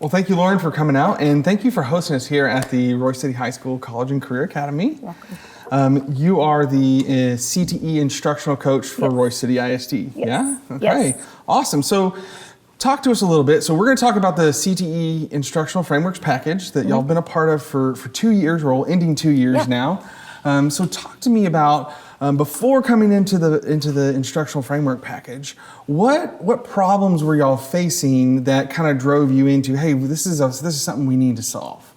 Well, thank you, Lauren, for coming out, and thank you for hosting us here at the Royse City High School College and Career Academy. You're welcome. You are the CTE instructional coach for Yes. Royse City ISD. Yes. Yeah? Okay. Yes. Awesome. So talk to us a little bit. So we're going to talk about the CTE instructional frameworks package that y'all have been a part of for 2 years, or ending 2 years now. So talk to me about, before coming into the instructional framework package, what problems were y'all facing that kind of drove you into, hey, this is something we need to solve?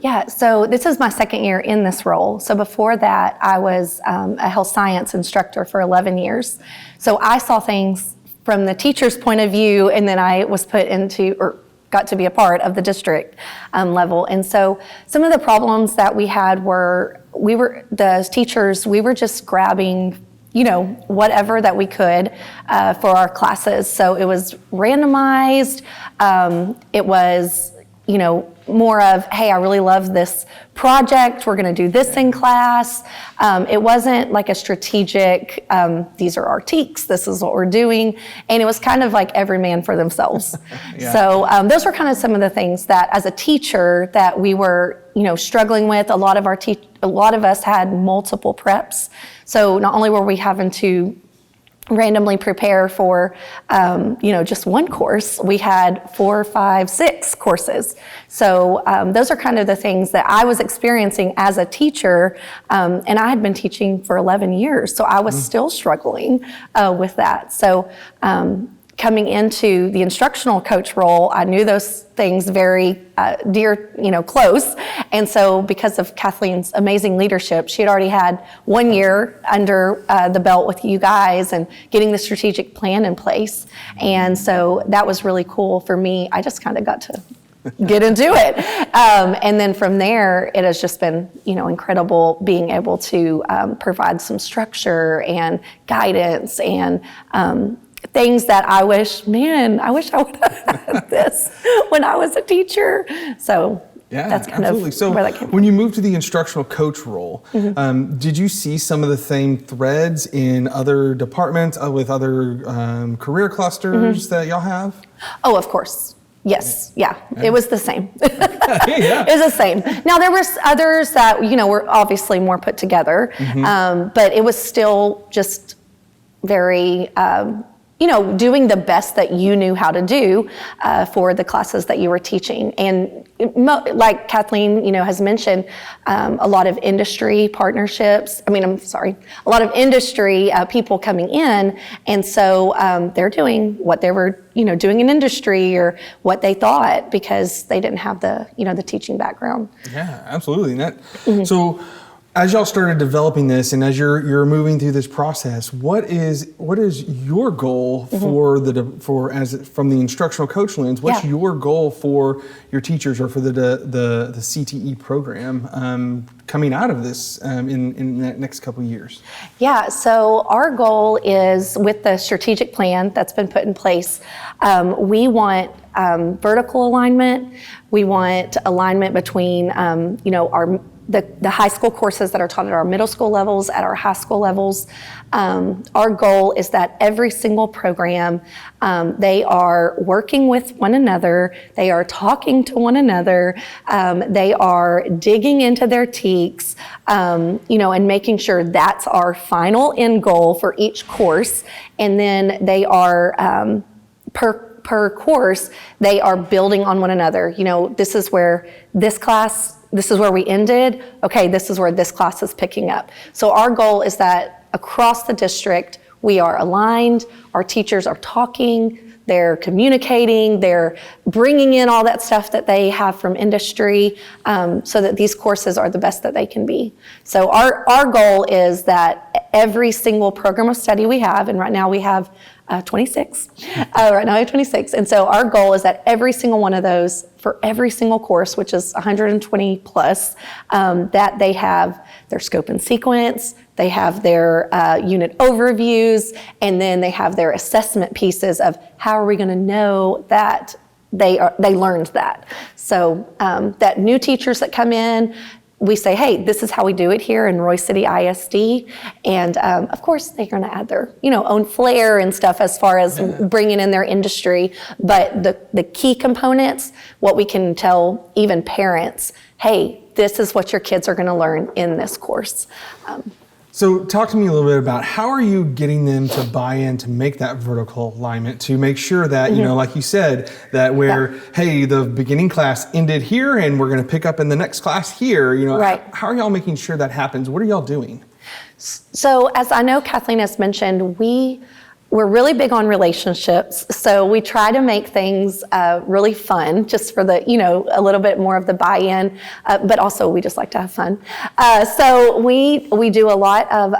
Yeah, so this is my second year in this role. So before that, I was a health science instructor for 11 years. So I saw things from the teacher's point of view, and then I was put into, or got to be a part of the district level. And so some of the problems that we had were, the teachers, we were just grabbing, whatever that we could for our classes. So it was randomized. It was, more of, hey, I really love this project. We're going to do this in class. It wasn't like a strategic, these are our TEKs, this is what we're doing. And it was kind of like every man for themselves. So those were kind of some of the things that as a teacher that we were, struggling with. A lot of us had multiple preps. So not only were we having to randomly prepare for, just one course, we had 4, 5, 6 courses. So those are kind of the things that I was experiencing as a teacher, and I had been teaching for 11 years, so I was still struggling with that. So coming into the instructional coach role, I knew those things very dear, close. And so because of Kathleen's amazing leadership, she had already had 1 year under the belt with you guys and getting the strategic plan in place. And so that was really cool for me. I just kind of got to get into it. And then from there, it has just been, incredible being able to provide some structure and guidance and things that I wish I would have had this when I was a teacher. So that's kind of where that came from. When you moved to the instructional coach role, did you see some of the same threads in other departments with other career clusters that y'all have? Oh, of course. Yes. Yeah. It was the same. It was the same. Now there was others that, were obviously more put together, but it was still just very, doing the best that you knew how to do for the classes that you were teaching. And like Kathleen, has mentioned, a lot of industry partnerships. A lot of industry people coming in. And so they're doing what they were, doing in industry or what they thought because they didn't have the, the teaching background. Yeah, absolutely. So as y'all started developing this, and as you're moving through this process, what is your goal from the instructional coach lens? What's your goal for your teachers or for the CTE program coming out of this in the next couple of years? Yeah. So our goal is with the strategic plan that's been put in place. We want vertical alignment. We want alignment between the high school courses that are taught at our middle school levels, at our high school levels. Our goal is that every single program, they are working with one another, they are talking to one another, they are digging into their TEKs, and making sure that's our final end goal for each course. And then they are, per course, they are building on one another. This is where this is where we ended. Okay, this is where this class is picking up. So our goal is that across the district, we are aligned, our teachers are talking, they're communicating, they're bringing in all that stuff that they have from industry so that these courses are the best that they can be. So our goal is that every single program of study we have, and right now we have 26. Right now we have 26. And so our goal is that every single one of those, for every single course, which is 120 plus, that they have their scope and sequence, they have their unit overviews, and then they have their assessment pieces of how are we going to know that they learned that. So that new teachers that come in, we say, hey, this is how we do it here in Royse City ISD. And of course, they're going to add their own flair and stuff as far as bringing in their industry. But the key components, what we can tell even parents, hey, this is what your kids are going to learn in this course. So talk to me a little bit about how are you getting them to buy in to make that vertical alignment, to make sure that, like you said, that hey, the beginning class ended here and we're going to pick up in the next class here. Right. How are y'all making sure that happens? What are y'all doing? So as I know Kathleen has mentioned, we're really big on relationships. So we try to make things really fun, just for the, a little bit more of the buy-in, but also we just like to have fun. So we do a lot of,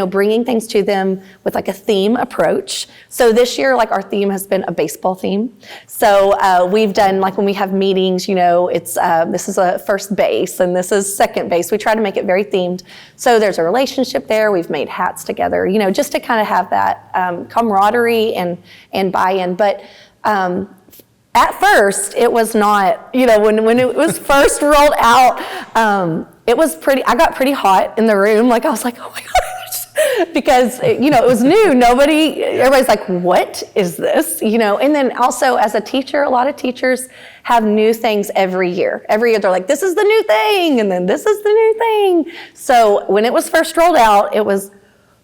bringing things to them with like a theme approach. So this year, like our theme has been a baseball theme. So we've done, like when we have meetings, it's this is a first base and this is second base. We try to make it very themed. So there's a relationship there. We've made hats together, just to kind of have that camaraderie and buy-in. But at first, it was not, when it was first rolled out, I got pretty hot in the room. Like I was like, oh my gosh, because, it was new. Everybody's like, what is this? And then also as a teacher, a lot of teachers have new things every year. Every year they're like, this is the new thing. And then this is the new thing. So when it was first rolled out, it was,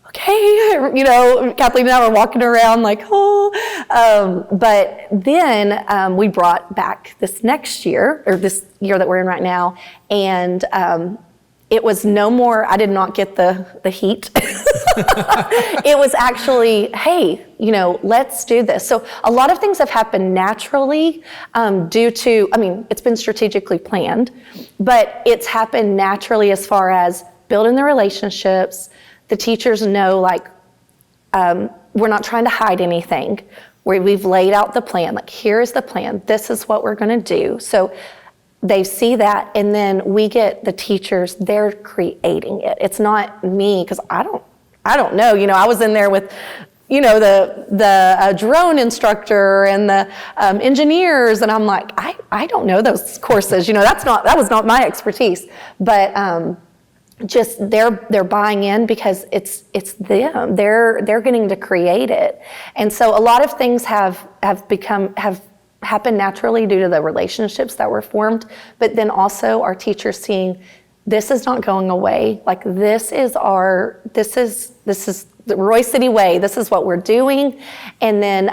okay, Kathleen and I were walking around like, oh. But then we brought back this next year, or this year that we're in right now, and it was no more, I did not get the heat. It was actually, hey, let's do this. So a lot of things have happened naturally due to, it's been strategically planned, but it's happened naturally as far as building the relationships. The teachers know, like, we're not trying to hide anything. We've laid out the plan. Like, here's the plan. This is what we're going to do. So they see that, and then we get the teachers, they're creating it. It's not me, because I don't know. I was in there with, the drone instructor and the engineers, and I'm like, I don't know those courses. That was not my expertise. But just they're buying in because it's them. They're getting to create it. And so a lot of things have happened naturally due to the relationships that were formed, but then also our teachers seeing this is not going away. Like this is the Royse City way. This is what we're doing. And then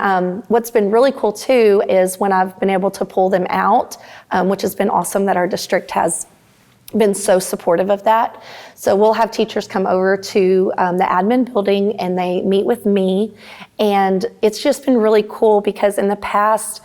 what's been really cool too is when I've been able to pull them out, which has been awesome that our district has been so supportive of that. So we'll have teachers come over to the admin building and they meet with me. And it's just been really cool because in the past,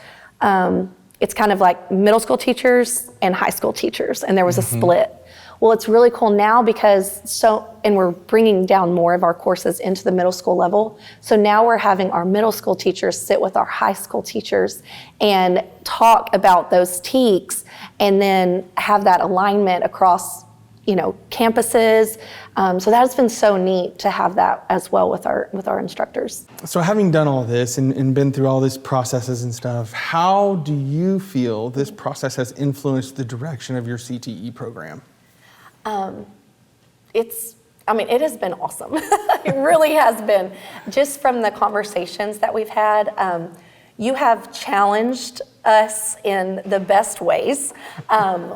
it's kind of like middle school teachers and high school teachers, and there was a split. Well, it's really cool now because and we're bringing down more of our courses into the middle school level. So now we're having our middle school teachers sit with our high school teachers and talk about those TEKs and then have that alignment across, campuses. So that has been so neat to have that as well with our instructors. So having done all this and been through all these processes and stuff, how do you feel this process has influenced the direction of your CTE program? It has been awesome. It really has been. Just from the conversations that we've had, you have challenged us in the best ways.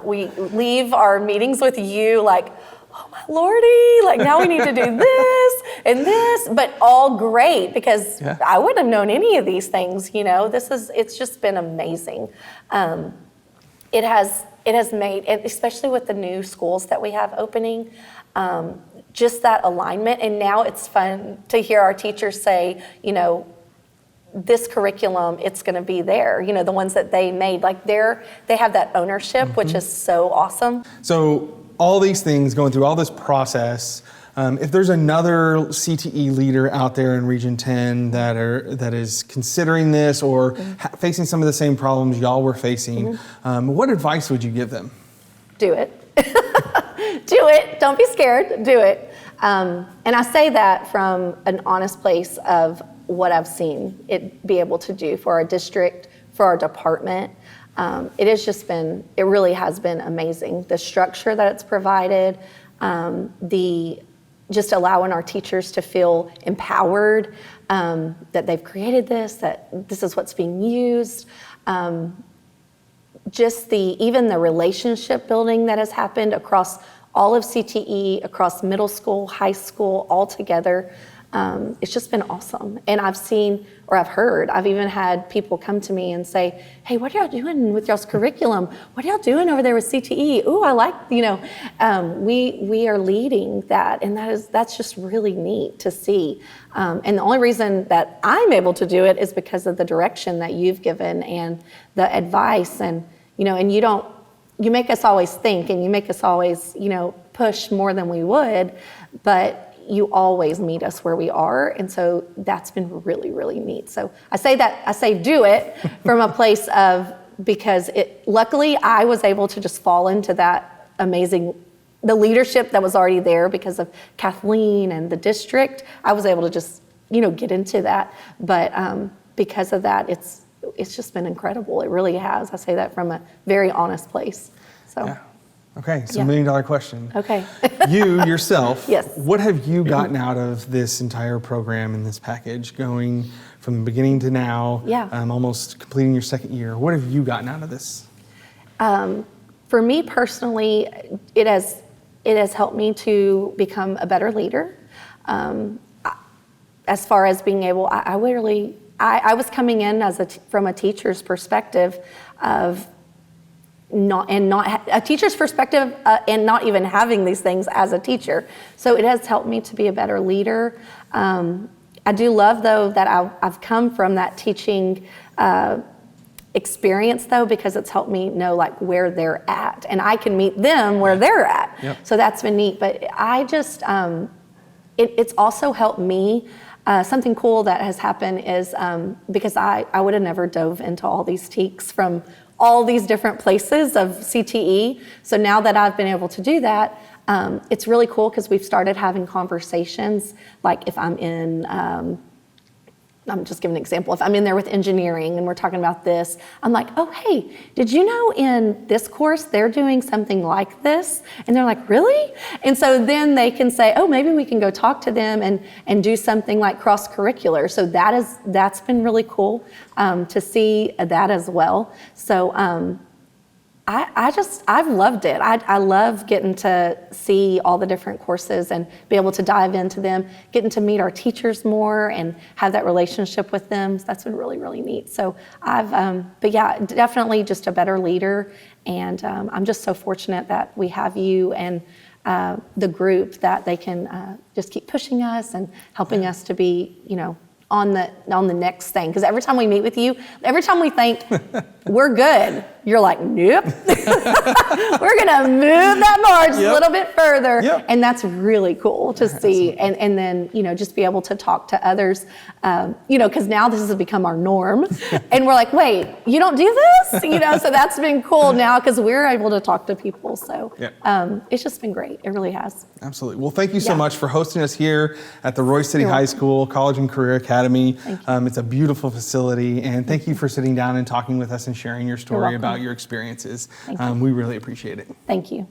We leave our meetings with you like, oh my Lordy, like now we need to do this and this, but all great because I wouldn't have known any of these things, it's just been amazing. It has made, especially with the new schools that we have opening, just that alignment. And now it's fun to hear our teachers say, this curriculum, it's going to be there. The ones that they made, like they have that ownership, which is so awesome. So all these things going through all this process, if there's another CTE leader out there in Region 10 that is considering this or facing some of the same problems y'all were facing, what advice would you give them? Do it. Do it. Don't be scared. Do it. And I say that from an honest place of what I've seen it be able to do for our district, for our department. It has just been, it really has been amazing. The structure that it's provided, just allowing our teachers to feel empowered, that they've created this, that this is what's being used. Just even the relationship building that has happened across all of CTE, across middle school, high school, all together. It's just been awesome. And I've seen, or I've heard, I've even had people come to me and say, hey, what are y'all doing with y'all's curriculum? What are y'all doing over there with CTE? Ooh, I like, we are leading that. And that's just really neat to see. And the only reason that I'm able to do it is because of the direction that you've given and the advice. And, and you make us always think, and you make us always, push more than we would, but you always meet us where we are. And so that's been really, really neat. So I say do it from a place of, because luckily I was able to just fall into that amazing, the leadership that was already there because of Kathleen and the district. I was able to just, get into that. But because of that, it's just been incredible. It really has. I say that from a very honest place. So. Yeah. Okay, so $1 million question. Okay. You yourself, yes. What have you gotten out of this entire program and this package, going from the beginning to now, almost completing your second year? What have you gotten out of this? For me personally, it has helped me to become a better leader. As far as being able, I was coming in from a teacher's perspective of not a teacher's perspective and not even having these things as a teacher. So it has helped me to be a better leader. I do love though that I've come from that teaching experience though, because it's helped me know like where they're at, and I can meet them where they're at. Yep. So that's been neat. But I just it's also helped me. Something cool that has happened is because I would have never dove into all these TEKs from all these different places of CTE. So now that I've been able to do that, it's really cool because we've started having conversations. Like if I'm in, I'm just giving an example. If I'm in there with engineering and we're talking about this, I'm like, oh, hey, did you know in this course they're doing something like this? And they're like, really? And so then they can say, oh, maybe we can go talk to them and do something like cross-curricular. So that's been really cool to see that as well. So I've loved it. I love getting to see all the different courses and be able to dive into them, getting to meet our teachers more and have that relationship with them. So that's been really, really neat. So but yeah, definitely just a better leader. And I'm just so fortunate that we have you and the group that they can just keep pushing us and helping us to be, on the next thing. Because every time we meet with you, every time we think we're good, you're like, nope. We're gonna move that bar just a little bit further. Yep. And that's really cool to see. And then, just be able to talk to others, because now this has become our norm. And we're like, wait, you don't do this? So that's been cool now because we're able to talk to people. So it's just been great. It really has. Absolutely. Well, thank you so much for hosting us here at the Royse City High School College and Career Academy. It's a beautiful facility. And thank you for sitting down and talking with us and sharing your story about your experiences. We really appreciate it. Thank you.